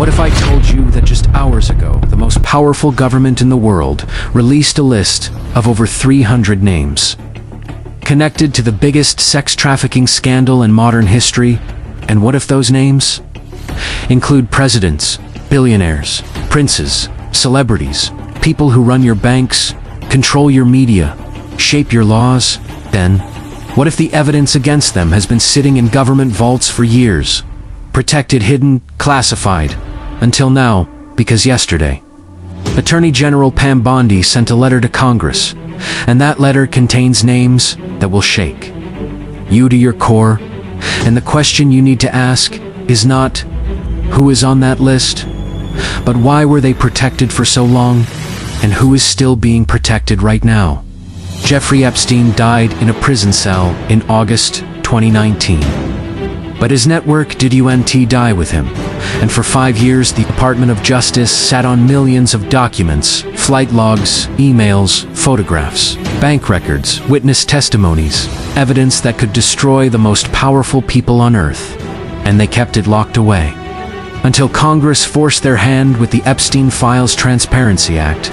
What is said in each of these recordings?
What if I told you that just hours ago, the most powerful government in the world released a list of over 300 names, connected to the biggest sex trafficking scandal in modern history? And what if those names include presidents, billionaires, princes, celebrities, people who run your banks, control your media, shape your laws? Then, what if the evidence against them has been sitting in government vaults for years, protected, hidden, classified, until now, because yesterday, Attorney General Pam Bondi sent a letter to Congress, and that letter contains names that will shake you to your core. And the question you need to ask is not who is on that list, but why were they protected for so long, and who is still being protected right now? Jeffrey Epstein died in a prison cell in August 2019. But his network did die with him, and for 5 years the Department of Justice sat on millions of documents, flight logs, emails, photographs, bank records, witness testimonies, evidence that could destroy the most powerful people on Earth, and they kept it locked away. Until Congress forced their hand with the Epstein Files Transparency Act,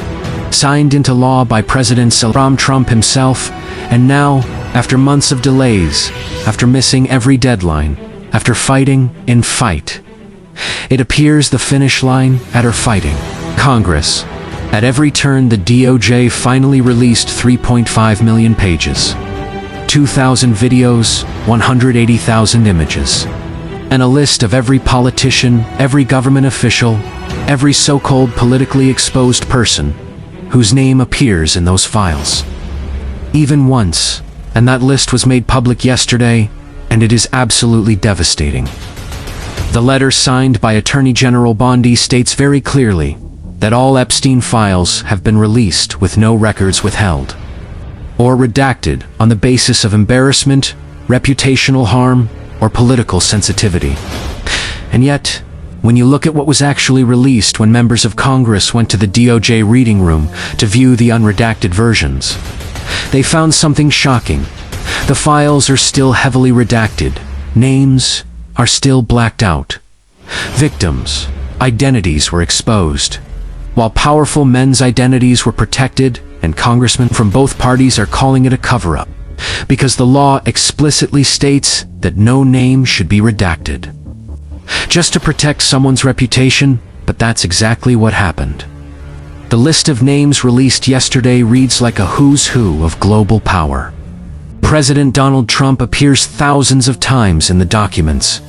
signed into law by President Trump himself, and now, after months of delays, after missing every deadline, after fighting in fight, it appears the finish line at her fighting. Congress. At every turn, the DOJ finally released 3.5 million pages, 2,000 videos, 180,000 images, and a list of every politician, every government official, every so-called politically exposed person whose name appears in those files. Even once, and that list was made public yesterday, and it is absolutely devastating. The letter signed by Attorney General Bondi states very clearly that all Epstein files have been released with no records withheld or redacted on the basis of embarrassment, reputational harm, or political sensitivity. And yet, when you look at what was actually released when members of Congress went to the DOJ reading room to view the unredacted versions, they found something shocking. The files are still heavily redacted. Names are still blacked out. Victims' identities were exposed, while powerful men's identities were protected, and congressmen from both parties are calling it a cover-up, because the law explicitly states that no name should be redacted, just to protect someone's reputation. But that's exactly what happened. The list of names released yesterday reads like a who's who of global power. President Donald Trump appears thousands of times in the documents.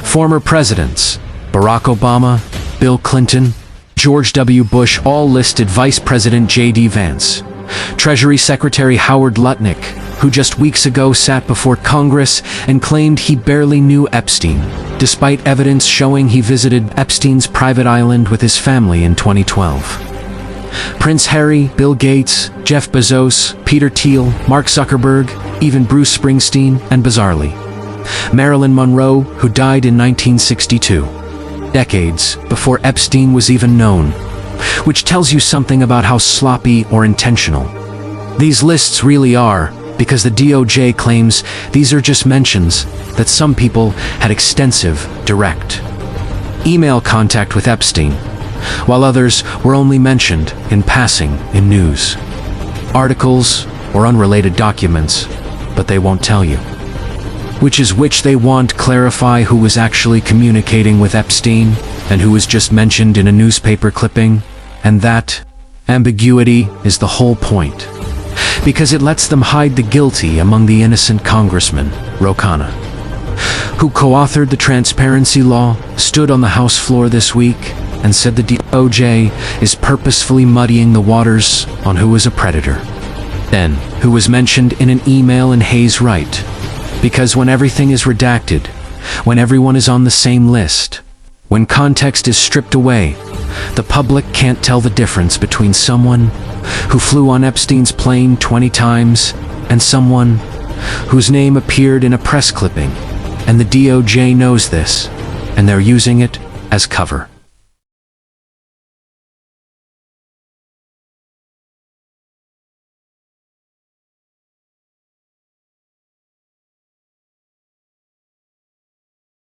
Former presidents, Barack Obama, Bill Clinton, George W. Bush, all listed. Vice President J.D. Vance, Treasury Secretary Howard Lutnick, who just weeks ago sat before Congress and claimed he barely knew Epstein, despite evidence showing he visited Epstein's private island with his family in 2012. Prince Harry, Bill Gates, Jeff Bezos, Peter Thiel, Mark Zuckerberg, even Bruce Springsteen, and bizarrely, Marilyn Monroe, who died in 1962, decades before Epstein was even known, which tells you something about how sloppy or intentional these lists really are, because the DOJ claims these are just mentions that some people had extensive, direct email contact with Epstein, while others were only mentioned in passing in news articles or unrelated documents, but they won't tell you which is which. They won't clarify who was actually communicating with Epstein and who was just mentioned in a newspaper clipping, and that ambiguity is the whole point, because it lets them hide the guilty among the innocent. Congressman Ro Khanna, who co-authored the transparency law, stood on the House floor this week and said the DOJ is purposefully muddying the waters on who is a predator, then who was mentioned in an email in Hayes Wright. Because when everything is redacted, when everyone is on the same list, when context is stripped away, the public can't tell the difference between someone who flew on Epstein's plane 20 times and someone whose name appeared in a press clipping. And the DOJ knows this, and they're using it as cover.